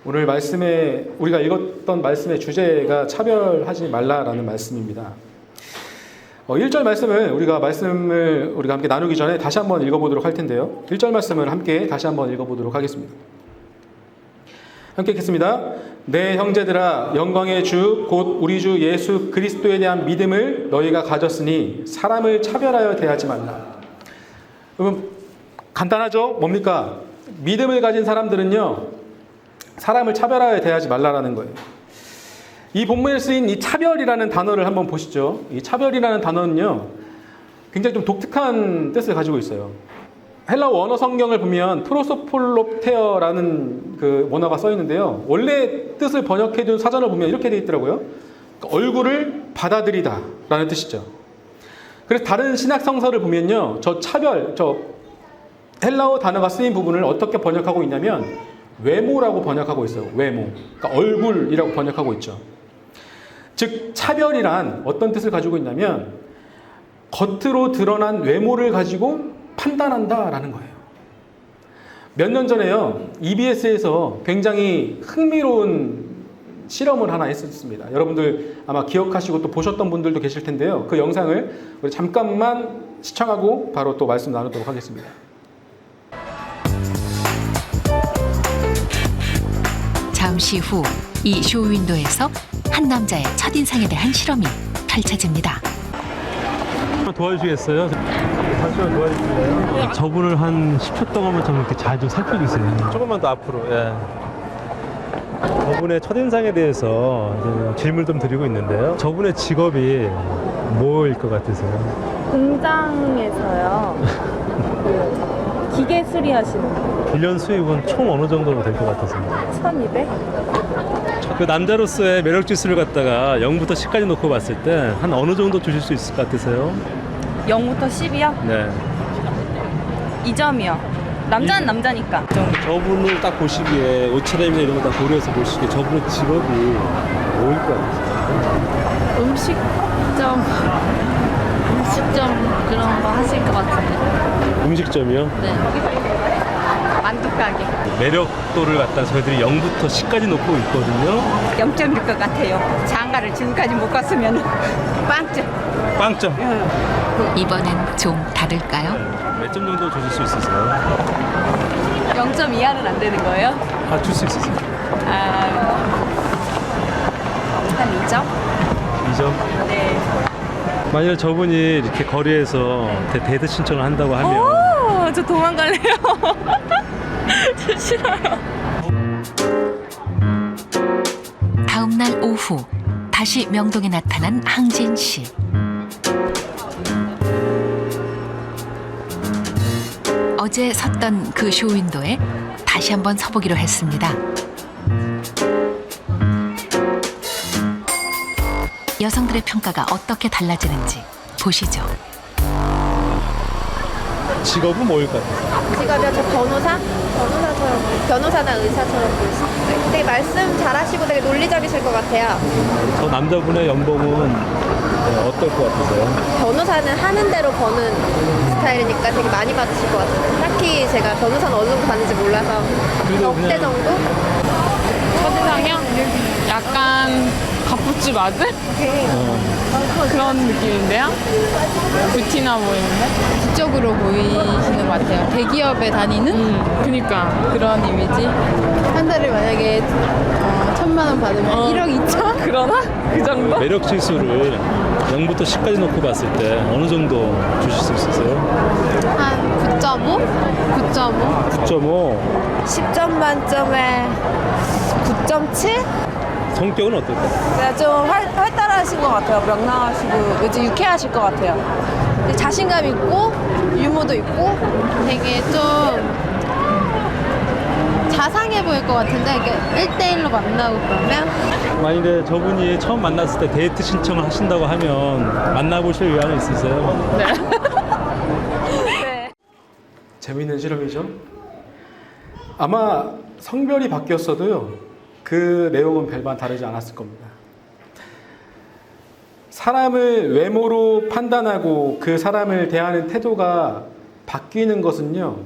오늘 말씀에 우리가 읽었던 말씀의 주제가 차별하지 말라라는 말씀입니다. 1절 말씀을 우리가 함께 나누기 전에 다시 한번 읽어보도록 할 텐데요. 1절 말씀을 함께 다시 한번 읽어보도록 하겠습니다. 함께 읽겠습니다. 내 형제들아, 영광의 주 곧 우리 주 예수 그리스도에 대한 믿음을 너희가 가졌으니 사람을 차별하여 대하지 말라. 여러분, 간단하죠? 뭡니까? 믿음을 가진 사람들은요, 사람을 차별하여 대하지 말라라는 거예요. 이 본문에 쓰인 이 차별이라는 단어를 한번 보시죠. 이 차별이라는 단어는요, 굉장히 좀 독특한 뜻을 가지고 있어요. 헬라어 원어 성경을 보면 프로소폴롭테어라는 그 원어가 써 있는데요. 원래 뜻을 번역해둔 사전을 보면 이렇게 돼 있더라고요. 그러니까 얼굴을 받아들이다 라는 뜻이죠. 그래서 다른 신약 성서를 보면요, 저 헬라어 단어가 쓰인 부분을 어떻게 번역하고 있냐면 외모라고 번역하고 있어요. 외모. 그러니까 얼굴이라고 번역하고 있죠. 즉 차별이란 어떤 뜻을 가지고 있냐면 겉으로 드러난 외모를 가지고 판단한다라는 거예요. 몇 년 전에요, EBS에서 굉장히 흥미로운 실험을 하나 했었습니다. 여러분들 아마 기억하시고 또 보셨던 분들도 계실 텐데요. 그 영상을 우리 잠깐만 시청하고 바로 또 말씀 나누도록 하겠습니다. 잠시 후 이 쇼윈도에서 한 남자의 첫인상에 대한 실험이 펼쳐집니다. 도와주시겠어요? 잠시만 도와주실래요? 저분을 한 10초 동안만 좀 이렇게 잘 좀 살펴주세요. 조금만 더 앞으로. 예. 저분의 첫인상에 대해서 이제 질문을 좀 드리고 있는데요. 저분의 직업이 뭐일 것 같으세요? 공장에서요. 그 기계 수리하시는 분. 1년 수입은 총 어느 정도로 될 것 같으세요? 1200? 그 남자로서의 매력 지수를 갖다가 0부터 10까지 놓고 봤을 때 한 어느 정도 주실 수 있을 것 같으세요? 0부터 10이요? 네. 2점이요. 남자는 남자니까. 저분을 딱 보시기에 옷차림이나 이런 거 다 고려해서 보시기에 저분의 직업이 뭐일 것 같으세요? 음식점 그런 거 하실 것 같은데. 음식점이요? 네. 만두 가게. 매력도를 갖다 저희들이 0부터 10까지 놓고 있거든요. 0점일 것 같아요. 장가를 지금까지 못 갔으면 빵점. 빵점. 이번엔 좀 다를까요? 몇 점 정도 주실 수 있으세요? 0점 이하는 안 되는 거예요? 아, 줄 수 있으세요. 한 2점? 2점? 네. 만약에 저분이 이렇게 거리에서 데이트 신청을 한다고 하면 오, 저 도망갈래요. 저 싫어요. 다음 날 오후 다시 명동에 나타난 항진 씨. 어제 섰던 그 쇼윈도에 다시 한번 서보기로 했습니다. 여성들의 평가가 어떻게 달라지는지 보시죠. 직업은 뭐일 것 같아요? 직업이요? 저 변호사나 의사처럼 보이시죠? 되게 말씀 잘하시고 되게 논리적이실 것 같아요. 저 남자분의 연봉은 어떨 것 같으세요? 변호사는 하는 대로 버는 스타일이니까 되게 많이 받으실 것 같아요. 딱히 제가 변호사는 어느 정도 받는지 몰라서 억대 정도? 첫인상이요? 약간 갑부츠 마들? 그런 느낌인데요? 뷰티나 보이는데? 지적으로 보이시는 것 같아요. 대기업에 다니는 그니까 그런 이미지. 한 달에 만약에 1,000만 원 받으면 1억 2천? 그러나? 그 정도? 매력 지수를 0부터 10까지 놓고 봤을 때 어느 정도 주실 수 있으세요? 한 9.5? 9.5? 9.5. 10점 만점에 9.7? 성격은 어떨까요? 좀 활달하신 것 같아요. 명랑하시고 요즘 유쾌하실 것 같아요. 자신감 있고 유머도 있고 되게 좀 자상해 보일 것 같은데 이렇게 1대1로 만나고 그러면 만약에 저분이 처음 만났을 때 데이트 신청을 하신다고 하면 만나보실 의향은 있으세요? 네. 네. 재미있는 실험이죠. 아마 성별이 바뀌었어도요, 그 내용은 별반 다르지 않았을 겁니다. 사람을 외모로 판단하고 그 사람을 대하는 태도가 바뀌는 것은요,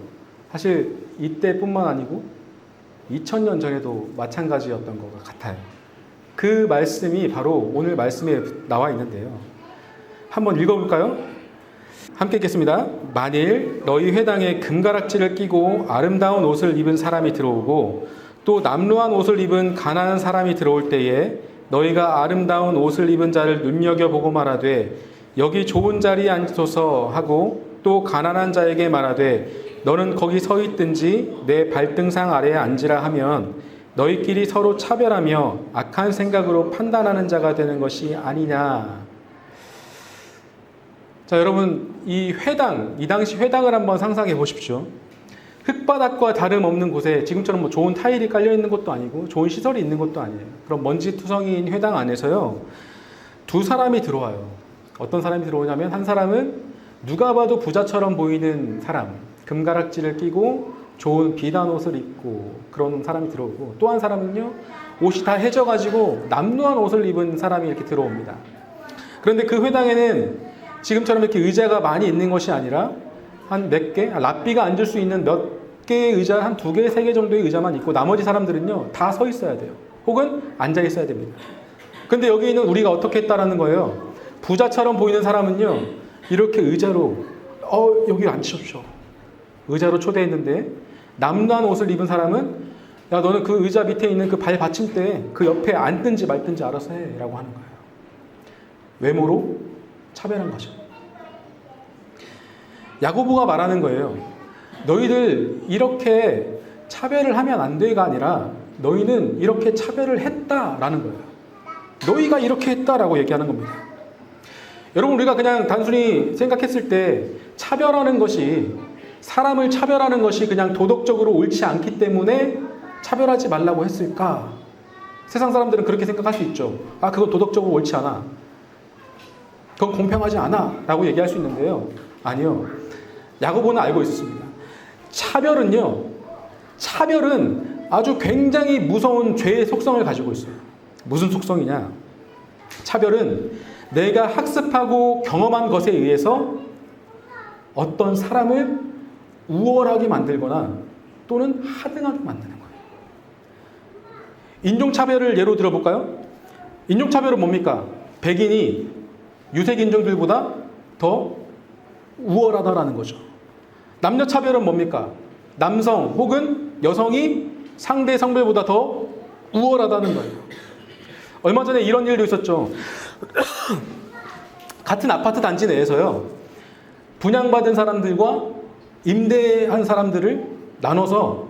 사실 이때뿐만 아니고 2000년 전에도 마찬가지였던 것 같아요. 그 말씀이 바로 오늘 말씀에 나와 있는데요. 한번 읽어볼까요? 함께 읽겠습니다. 만일 너희 회당에 금가락지를 끼고 아름다운 옷을 입은 사람이 들어오고 또 남루한 옷을 입은 가난한 사람이 들어올 때에 너희가 아름다운 옷을 입은 자를 눈여겨보고 말하되 여기 좋은 자리에 앉소서 하고 또 가난한 자에게 말하되 너는 거기 서 있든지 내 발등상 아래에 앉으라 하면 너희끼리 서로 차별하며 악한 생각으로 판단하는 자가 되는 것이 아니냐. 자, 여러분, 이 당시 회당을 한번 상상해 보십시오. 흙바닥과 다름없는 곳에 지금처럼 뭐 좋은 타일이 깔려 있는 것도 아니고 좋은 시설이 있는 것도 아니에요. 그럼 먼지투성이인 회당 안에서요, 두 사람이 들어와요. 어떤 사람이 들어오냐면 한 사람은 누가 봐도 부자처럼 보이는 사람, 금가락지를 끼고 좋은 비단 옷을 입고 그런 사람이 들어오고, 또 한 사람은요, 옷이 다 해져가지고 남루한 옷을 입은 사람이 이렇게 들어옵니다. 그런데 그 회당에는 지금처럼 이렇게 의자가 많이 있는 것이 아니라 한 몇 개, 랍비가 앉을 수 있는 몇 개의 의자, 한 2개, 3개 정도의 의자만 있고 나머지 사람들은요, 다 서 있어야 돼요. 혹은 앉아 있어야 됩니다. 근데 여기 있는 우리가 어떻게 했다라는 거예요? 부자처럼 보이는 사람은요, 이렇게 의자로, 여기 앉으십시오. 의자로 초대했는데, 남루한 옷을 입은 사람은, 야, 너는 그 의자 밑에 있는 그 발 받침대에 그 옆에 앉든지 말든지 알아서 해. 라고 하는 거예요. 외모로 차별한 거죠. 야고보가 말하는 거예요. 너희들 이렇게 차별을 하면 안 돼가 아니라 너희는 이렇게 차별을 했다라는 거예요. 너희가 이렇게 했다라고 얘기하는 겁니다. 여러분, 우리가 그냥 단순히 생각했을 때 차별하는 것이, 사람을 차별하는 것이 그냥 도덕적으로 옳지 않기 때문에 차별하지 말라고 했을까? 세상 사람들은 그렇게 생각할 수 있죠. 아, 그건 도덕적으로 옳지 않아. 그건 공평하지 않아. 라고 얘기할 수 있는데요. 아니요. 야고보는 알고 있었습니다. 차별은 아주 굉장히 무서운 죄의 속성을 가지고 있어요. 무슨 속성이냐? 차별은 내가 학습하고 경험한 것에 의해서 어떤 사람을 우월하게 만들거나 또는 하등하게 만드는 거예요. 인종차별을 예로 들어볼까요? 인종차별은 뭡니까? 백인이 유색인종들보다 더 우월하다라는 거죠. 남녀차별은 뭡니까? 남성 혹은 여성이 상대 성별보다 더 우월하다는 거예요. 얼마 전에 이런 일도 있었죠. 같은 아파트 단지 내에서요, 분양받은 사람들과 임대한 사람들을 나눠서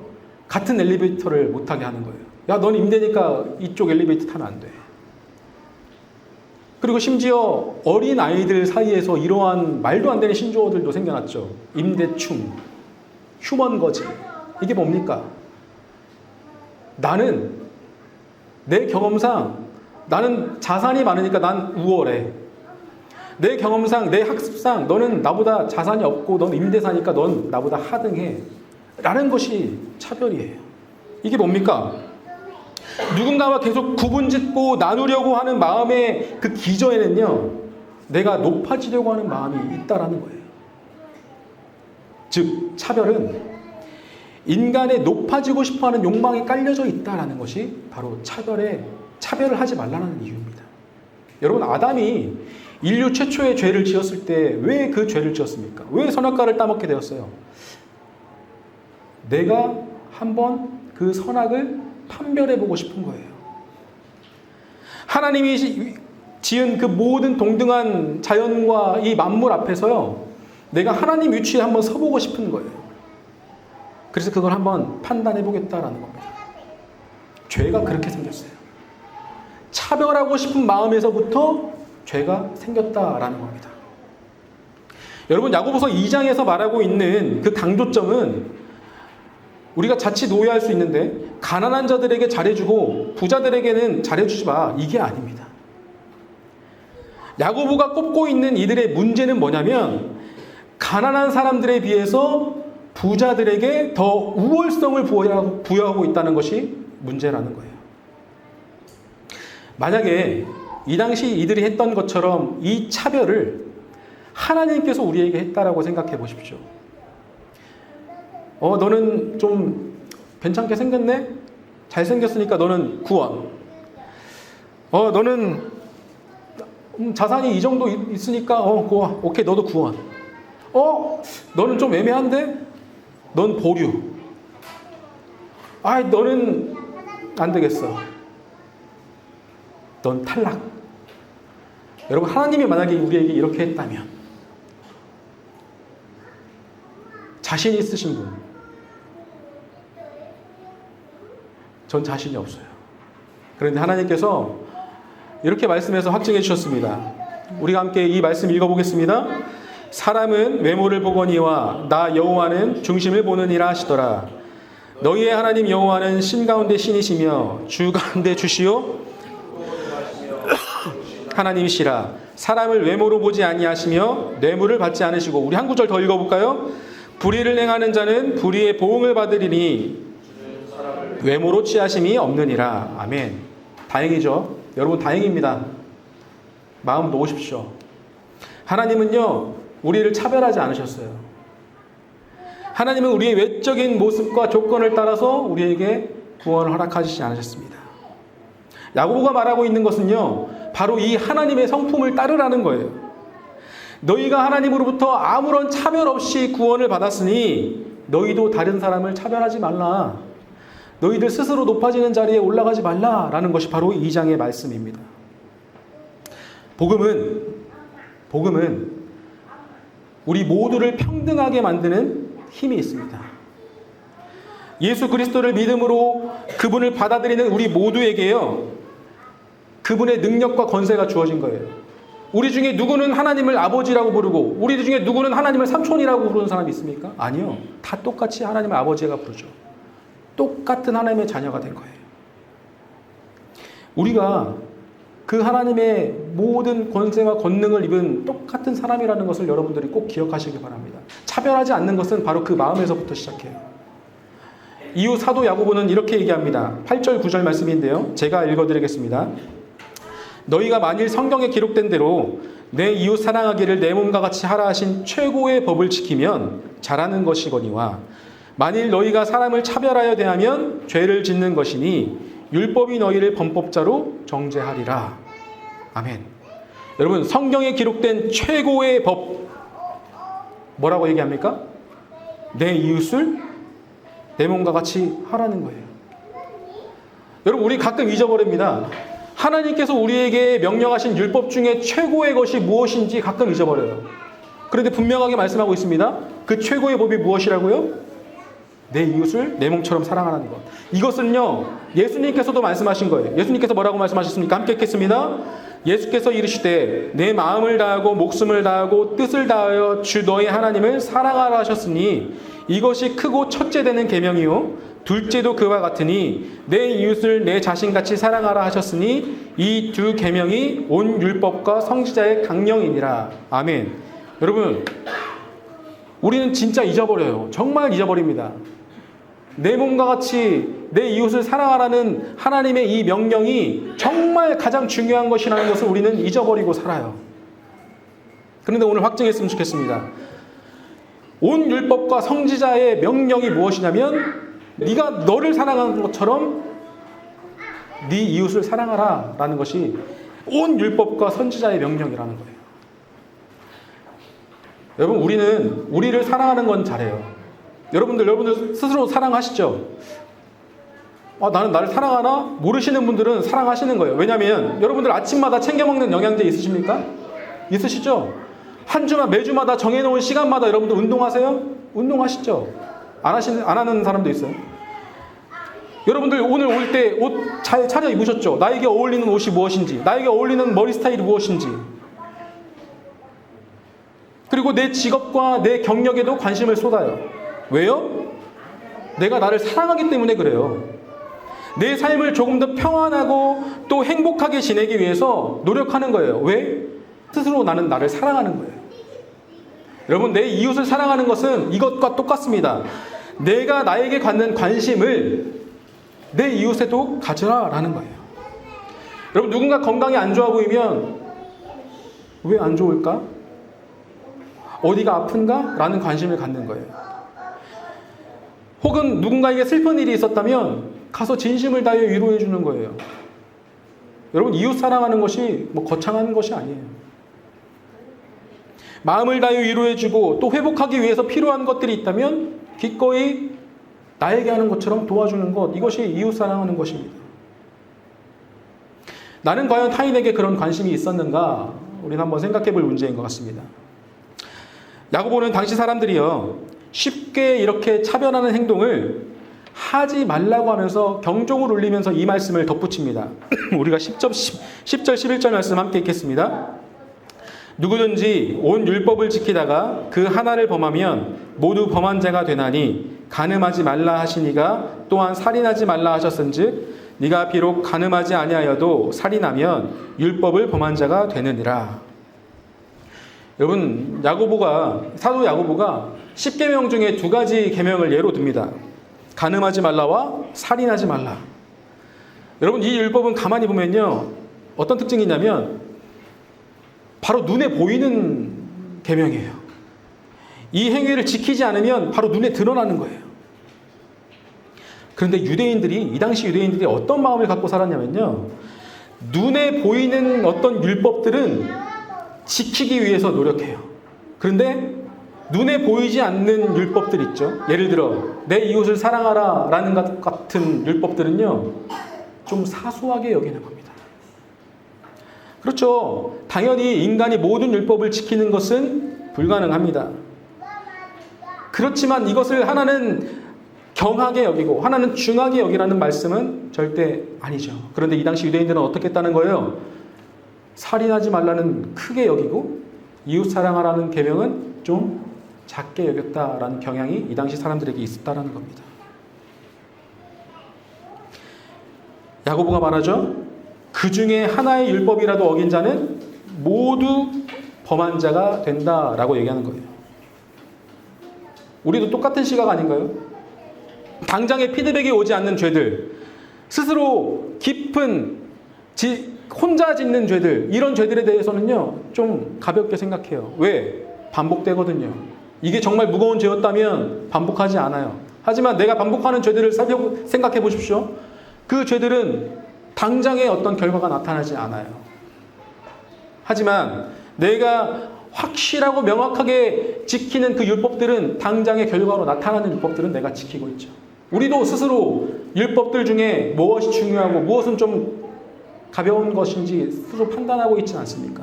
같은 엘리베이터를 못 타게 하는 거예요. 야, 넌 임대니까 이쪽 엘리베이터 타면 안 돼. 그리고 심지어 어린 아이들 사이에서 이러한 말도 안 되는 신조어들도 생겨났죠. 임대충, 휴먼거지. 이게 뭡니까? 나는 내 경험상 나는 자산이 많으니까 난 우월해. 내 경험상, 내 학습상 너는 나보다 자산이 없고 넌 임대사니까 넌 나보다 하등해. 라는 것이 차별이에요. 이게 뭡니까? 누군가와 계속 구분짓고 나누려고 하는 마음의 그 기저에는요, 내가 높아지려고 하는 마음이 있다라는 거예요. 즉, 차별은 인간의 높아지고 싶어하는 욕망이 깔려져 있다라는 것이 바로 차별을 하지 말라는 이유입니다. 여러분, 아담이 인류 최초의 죄를 지었을 때 왜 그 죄를 지었습니까? 왜 선악과를 따먹게 되었어요? 내가 한번 그 선악을 판별해보고 싶은 거예요. 하나님이 지은 그 모든 동등한 자연과 이 만물 앞에서요, 내가 하나님 위치에 한번 서보고 싶은 거예요. 그래서 그걸 한번 판단해보겠다라는 겁니다. 죄가 그렇게 생겼어요. 차별하고 싶은 마음에서부터 죄가 생겼다라는 겁니다. 여러분, 야고보서 2장에서 말하고 있는 그 강조점은 우리가 자칫 오해할 수 있는데, 가난한 자들에게 잘해주고 부자들에게는 잘해주지 마, 이게 아닙니다. 야고보가 꼽고 있는 이들의 문제는 뭐냐면, 가난한 사람들에 비해서 부자들에게 더 우월성을 부여하고 있다는 것이 문제라는 거예요. 만약에 이 당시 이들이 했던 것처럼 이 차별을 하나님께서 우리에게 했다라고 생각해 보십시오. 너는 좀 괜찮게 생겼네? 잘생겼으니까 너는 구원. 너는 자산이 이 정도 있으니까 오케이, 너도 구원. 너는 좀 애매한데? 넌 보류. 너는 안 되겠어. 넌 탈락. 여러분, 하나님이 만약에 우리에게 이렇게 했다면, 자신 있으신 분, 전 자신이 없어요. 그런데 하나님께서 이렇게 말씀해서 확증해 주셨습니다. 우리가 함께 이 말씀 읽어보겠습니다. 사람은 외모를 보거니와 나 여호와는 중심을 보느니라 하시더라. 너희의 하나님 여호와는 신 가운데 신이시며 주 가운데 주시오 하나님이시라. 사람을 외모로 보지 아니하시며 뇌물을 받지 않으시고. 우리 한 구절 더 읽어볼까요? 불의를 행하는 자는 불의의 보응을 받으리니 외모로 취하심이 없느니라. 아멘. 다행이죠. 여러분, 다행입니다. 마음 놓으십시오. 하나님은요, 우리를 차별하지 않으셨어요. 하나님은 우리의 외적인 모습과 조건을 따라서 우리에게 구원을 허락하시지 않으셨습니다. 야고보가 말하고 있는 것은요, 바로 이 하나님의 성품을 따르라는 거예요. 너희가 하나님으로부터 아무런 차별 없이 구원을 받았으니 너희도 다른 사람을 차별하지 말라. 너희들 스스로 높아지는 자리에 올라가지 말라라는 것이 바로 이 장의 말씀입니다. 복음은 우리 모두를 평등하게 만드는 힘이 있습니다. 예수 그리스도를 믿음으로 그분을 받아들이는 우리 모두에게요, 그분의 능력과 권세가 주어진 거예요. 우리 중에 누구는 하나님을 아버지라고 부르고 우리 중에 누구는 하나님을 삼촌이라고 부르는 사람이 있습니까? 아니요. 다 똑같이 하나님을 아버지가 부르죠. 똑같은 하나님의 자녀가 된 거예요. 우리가 그 하나님의 모든 권세와 권능을 입은 똑같은 사람이라는 것을 여러분들이 꼭 기억하시기 바랍니다. 차별하지 않는 것은 바로 그 마음에서부터 시작해요. 이후 사도 야고보는 이렇게 얘기합니다. 8절 9절 말씀인데요, 제가 읽어드리겠습니다. 너희가 만일 성경에 기록된 대로 내 이웃 사랑하기를 내 몸과 같이 하라 하신 최고의 법을 지키면 잘하는 것이거니와 만일 너희가 사람을 차별하여 대하면 죄를 짓는 것이니 율법이 너희를 범법자로 정죄하리라. 아멘. 여러분, 성경에 기록된 최고의 법 뭐라고 얘기합니까? 내 이웃을 내 몸과 같이 하라는 거예요. 여러분, 우리 가끔 잊어버립니다. 하나님께서 우리에게 명령하신 율법 중에 최고의 것이 무엇인지 가끔 잊어버려요. 그런데 분명하게 말씀하고 있습니다. 그 최고의 법이 무엇이라고요? 내 이웃을 내 몸처럼 사랑하라는 것. 이것은요, 예수님께서도 말씀하신 거예요. 예수님께서 뭐라고 말씀하셨습니까? 함께 읽겠습니다. 예수께서 이르시되 내 마음을 다하고 목숨을 다하고 뜻을 다하여 주 너의 하나님을 사랑하라 하셨으니 이것이 크고 첫째 되는 계명이요 둘째도 그와 같으니 내 이웃을 내 자신같이 사랑하라 하셨으니 이 두 계명이 온 율법과 성지자의 강령이니라. 아멘. 여러분, 우리는 진짜 잊어버려요. 정말 잊어버립니다. 내 몸과 같이 내 이웃을 사랑하라는 하나님의 이 명령이 정말 가장 중요한 것이라는 것을 우리는 잊어버리고 살아요. 그런데 오늘 확증했으면 좋겠습니다. 온 율법과 성지자의 명령이 무엇이냐면 네가 너를 사랑하는 것처럼 네 이웃을 사랑하라 라는 것이 온 율법과 선지자의 명령이라는 거예요. 여러분, 우리는 우리를 사랑하는 건 잘해요. 여러분들 스스로 사랑하시죠? 나는 나를 사랑하나? 모르시는 분들은 사랑하시는 거예요. 왜냐하면 여러분들 아침마다 챙겨 먹는 영양제 있으십니까? 있으시죠? 한 주만 매주마다 정해놓은 시간마다 여러분들 운동하세요? 운동하시죠? 안 하는 사람도 있어요. 여러분들 오늘 올 때 옷 잘 차려 입으셨죠? 나에게 어울리는 옷이 무엇인지, 나에게 어울리는 머리 스타일이 무엇인지, 그리고 내 직업과 내 경력에도 관심을 쏟아요. 왜요? 내가 나를 사랑하기 때문에 그래요. 내 삶을 조금 더 평안하고 또 행복하게 지내기 위해서 노력하는 거예요. 왜? 스스로 나는 나를 사랑하는 거예요. 여러분, 내 이웃을 사랑하는 것은 이것과 똑같습니다. 내가 나에게 갖는 관심을 내 이웃에도 가져라라는 거예요. 여러분, 누군가 건강이 안 좋아 보이면 왜 안 좋을까? 어디가 아픈가? 라는 관심을 갖는 거예요. 혹은 누군가에게 슬픈 일이 있었다면 가서 진심을 다해 위로해 주는 거예요. 여러분, 이웃 사랑하는 것이 뭐 거창한 것이 아니에요. 마음을 다해 위로해 주고 또 회복하기 위해서 필요한 것들이 있다면 기꺼이 나에게 하는 것처럼 도와주는 것, 이것이 이웃 사랑하는 것입니다. 나는 과연 타인에게 그런 관심이 있었는가? 우리는 한번 생각해 볼 문제인 것 같습니다. 야고보는 당시 사람들이요, 쉽게 이렇게 차별하는 행동을 하지 말라고 하면서 경종을 울리면서 이 말씀을 덧붙입니다. 우리가 10절, 11절 말씀 함께 읽겠습니다. 누구든지 온 율법을 지키다가 그 하나를 범하면 모두 범한 자가 되나니 간음하지 말라 하시니가 또한 살인하지 말라 하셨은즉 네가 비록 간음하지 아니하여도 살인하면 율법을 범한 자가 되느니라. 여러분, 사도 야고보가 10계명 중에 2가지 계명을 예로 듭니다. 간음하지 말라와 살인하지 말라. 여러분, 이 율법은 가만히 보면요, 어떤 특징이 있냐면 바로 눈에 보이는 계명이에요. 이 행위를 지키지 않으면 바로 눈에 드러나는 거예요. 그런데 이 당시 유대인들이 어떤 마음을 갖고 살았냐면요, 눈에 보이는 어떤 율법들은 지키기 위해서 노력해요. 그런데 눈에 보이지 않는 율법들 있죠. 예를 들어 내 이웃을 사랑하라 라는 것 같은 율법들은요, 좀 사소하게 여기는 겁니다. 그렇죠. 당연히 인간이 모든 율법을 지키는 것은 불가능합니다. 그렇지만 이것을 하나는 경하게 여기고 하나는 중하게 여기라는 말씀은 절대 아니죠. 그런데 이 당시 유대인들은 어떻게 했다는 거예요? 살인하지 말라는 크게 여기고 이웃 사랑하라는 계명은 좀 작게 여겼다라는 경향이 이 당시 사람들에게 있었다라는 겁니다. 야고보가 말하죠. 그 중에 하나의 율법이라도 어긴 자는 모두 범한 자가 된다라고 얘기하는 거예요. 우리도 똑같은 시각 아닌가요? 당장에 피드백이 오지 않는 죄들, 스스로 깊은 혼자 짓는 죄들, 이런 죄들에 대해서는요, 좀 가볍게 생각해요. 왜? 반복되거든요. 이게 정말 무거운 죄였다면 반복하지 않아요. 하지만 내가 반복하는 죄들을 생각해 보십시오. 그 죄들은 당장에 어떤 결과가 나타나지 않아요. 하지만 내가 확실하고 명확하게 지키는 그 율법들은 당장의 결과로 나타나는 율법들은 내가 지키고 있죠. 우리도 스스로 율법들 중에 무엇이 중요하고 무엇은 좀 가벼운 것인지 스스로 판단하고 있지는 않습니까?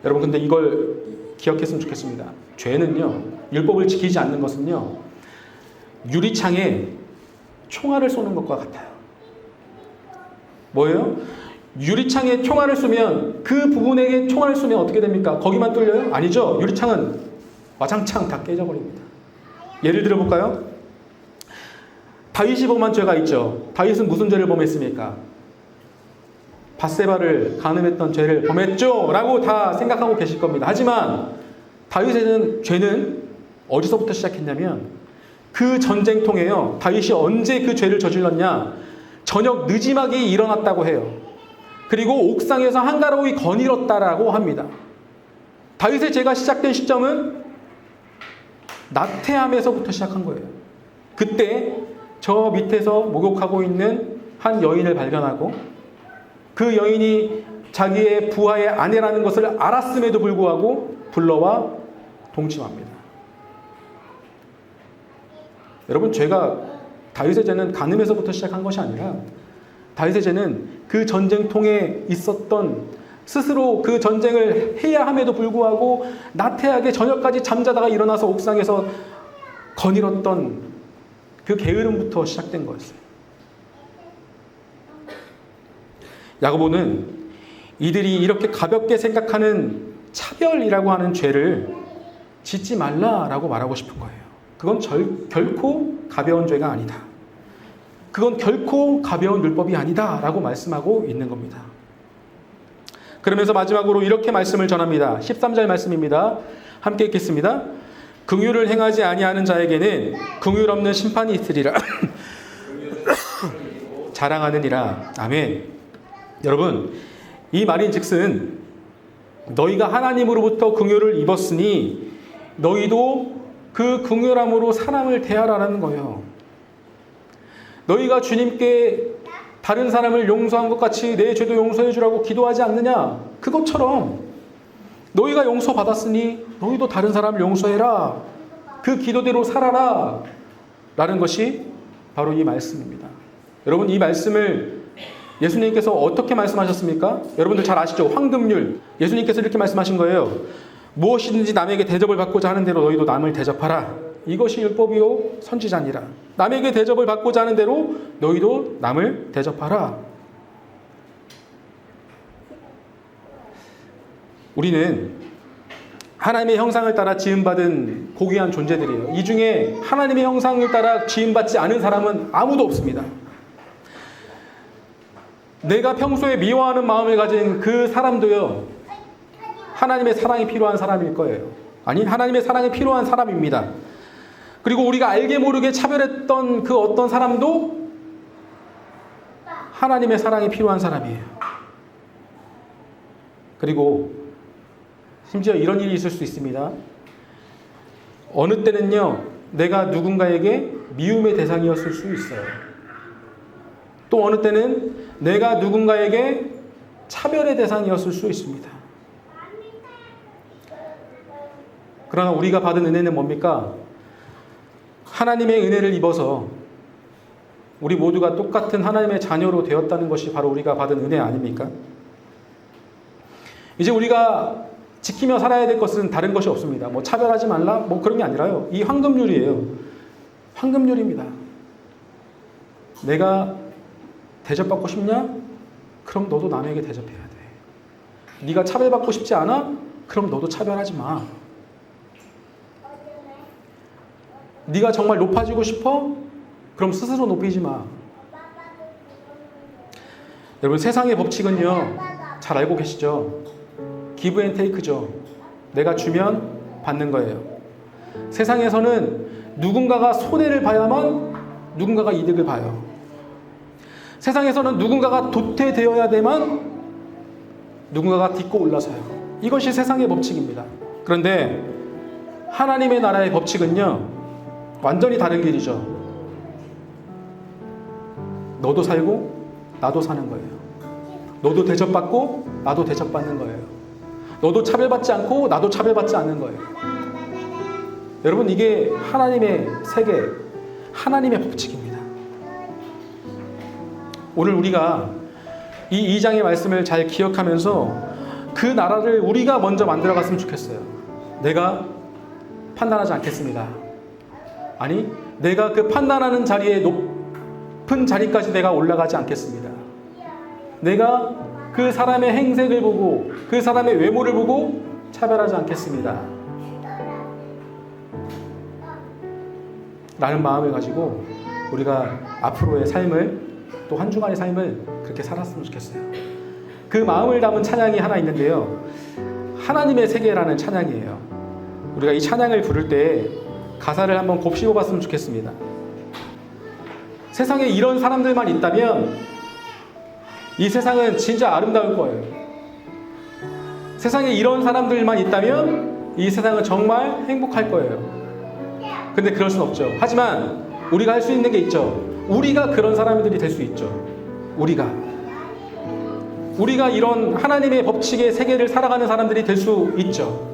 여러분, 근데 이걸 기억했으면 좋겠습니다. 죄는요, 율법을 지키지 않는 것은요, 유리창에 총알을 쏘는 것과 같아요. 뭐예요? 유리창에 총알을 쏘면 그 부분에게 총알을 쏘면 어떻게 됩니까? 거기만 뚫려요? 아니죠. 유리창은 와장창 다 깨져버립니다. 예를 들어볼까요? 다윗이 범한 죄가 있죠. 다윗은 무슨 죄를 범했습니까? 밧세바를 간음했던 죄를 범했죠 라고 다 생각하고 계실 겁니다. 하지만 다윗의 죄는 어디서부터 시작했냐면 그 전쟁통에요, 다윗이 언제 그 죄를 저질렀냐, 저녁 늦지막이 일어났다고 해요. 그리고 옥상에서 한가로이 거닐었다라고 합니다. 다윗의 죄가 시작된 시점은 나태함에서부터 시작한 거예요. 그때 저 밑에서 목욕하고 있는 한 여인을 발견하고 그 여인이 자기의 부하의 아내라는 것을 알았음에도 불구하고 불러와 동침합니다. 여러분, 다윗의 죄는 간음에서부터 시작한 것이 아니라 다윗의 죄는 그 전쟁통에 있었던, 스스로 그 전쟁을 해야 함에도 불구하고 나태하게 저녁까지 잠자다가 일어나서 옥상에서 거닐었던 그 게으름부터 시작된 거였어요. 야고보는 이들이 이렇게 가볍게 생각하는 차별이라고 하는 죄를 짓지 말라라고 말하고 싶은 거예요. 그건 결코 가벼운 죄가 아니다. 그건 결코 가벼운 율법이 아니다 라고 말씀하고 있는 겁니다. 그러면서 마지막으로 이렇게 말씀을 전합니다. 13절 말씀입니다. 함께 읽겠습니다. 긍휼을 행하지 아니하는 자에게는 긍휼 없는 심판이 있으리라. 자랑하느니라. 아멘. 여러분, 이 말인즉슨 너희가 하나님으로부터 긍휼을 입었으니 너희도 그 긍휼함으로 사람을 대하라는 거예요. 너희가 주님께 다른 사람을 용서한 것 같이 내 죄도 용서해 주라고 기도하지 않느냐? 그것처럼 너희가 용서받았으니 너희도 다른 사람을 용서해라. 그 기도대로 살아라. 라는 것이 바로 이 말씀입니다. 여러분, 이 말씀을 예수님께서 어떻게 말씀하셨습니까? 여러분들 잘 아시죠? 황금률. 예수님께서 이렇게 말씀하신 거예요. 무엇이든지 남에게 대접을 받고자 하는 대로 너희도 남을 대접하라. 이것이 율법이요 선지자니라. 남에게 대접을 받고자 하는 대로 너희도 남을 대접하라. 우리는 하나님의 형상을 따라 지음받은 고귀한 존재들이에요. 이 중에 하나님의 형상을 따라 지음받지 않은 사람은 아무도 없습니다. 내가 평소에 미워하는 마음을 가진 그 사람도요, 하나님의 사랑이 필요한 사람일 거예요. 아니, 하나님의 사랑이 필요한 사람입니다. 그리고 우리가 알게 모르게 차별했던 그 어떤 사람도 하나님의 사랑이 필요한 사람이에요. 그리고 심지어 이런 일이 있을 수 있습니다. 어느 때는요, 내가 누군가에게 미움의 대상이었을 수 있어요. 또 어느 때는 내가 누군가에게 차별의 대상이었을 수 있습니다. 그러나 우리가 받은 은혜는 뭡니까? 하나님의 은혜를 입어서 우리 모두가 똑같은 하나님의 자녀로 되었다는 것이 바로 우리가 받은 은혜 아닙니까? 이제 우리가 지키며 살아야 될 것은 다른 것이 없습니다. 뭐 차별하지 말라? 뭐 그런 게 아니라요. 이 황금률이에요. 황금률입니다. 내가 대접받고 싶냐? 그럼 너도 남에게 대접해야 돼. 네가 차별받고 싶지 않아? 그럼 너도 차별하지 마. 네가 정말 높아지고 싶어? 그럼 스스로 높이지 마. 여러분, 세상의 법칙은요, 잘 알고 계시죠? 기브 앤 테이크죠. 내가 주면 받는 거예요. 세상에서는 누군가가 손해를 봐야만 누군가가 이득을 봐요. 세상에서는 누군가가 도태되어야 되만 누군가가 딛고 올라서요. 이것이 세상의 법칙입니다. 그런데 하나님의 나라의 법칙은요, 완전히 다른 길이죠. 너도 살고 나도 사는 거예요. 너도 대접받고 나도 대접받는 거예요. 너도 차별받지 않고 나도 차별받지 않는 거예요. 여러분, 이게 하나님의 세계, 하나님의 법칙입니다. 오늘 우리가 이 2장의 말씀을 잘 기억하면서 그 나라를 우리가 먼저 만들어갔으면 좋겠어요. 내가 판단하지 않겠습니다. 아니, 내가 그 판단하는 자리에 높은 자리까지 내가 올라가지 않겠습니다. 내가 그 사람의 행색을 보고 그 사람의 외모를 보고 차별하지 않겠습니다. 라는 마음을 가지고 우리가 앞으로의 삶을, 또 한 주간의 삶을 그렇게 살았으면 좋겠어요. 그 마음을 담은 찬양이 하나 있는데요, 하나님의 세계라는 찬양이에요. 우리가 이 찬양을 부를 때 가사를 한번 곱씹어 봤으면 좋겠습니다. 세상에 이런 사람들만 있다면 이 세상은 진짜 아름다울 거예요. 세상에 이런 사람들만 있다면 이 세상은 정말 행복할 거예요. 근데 그럴 순 없죠. 하지만 우리가 할 수 있는 게 있죠. 우리가 그런 사람들이 될 수 있죠. 우리가 이런 하나님의 법칙의 세계를 살아가는 사람들이 될 수 있죠.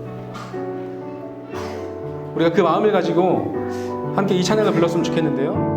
우리가 그 마음을 가지고 함께 이 찬양을 불렀으면 좋겠는데요.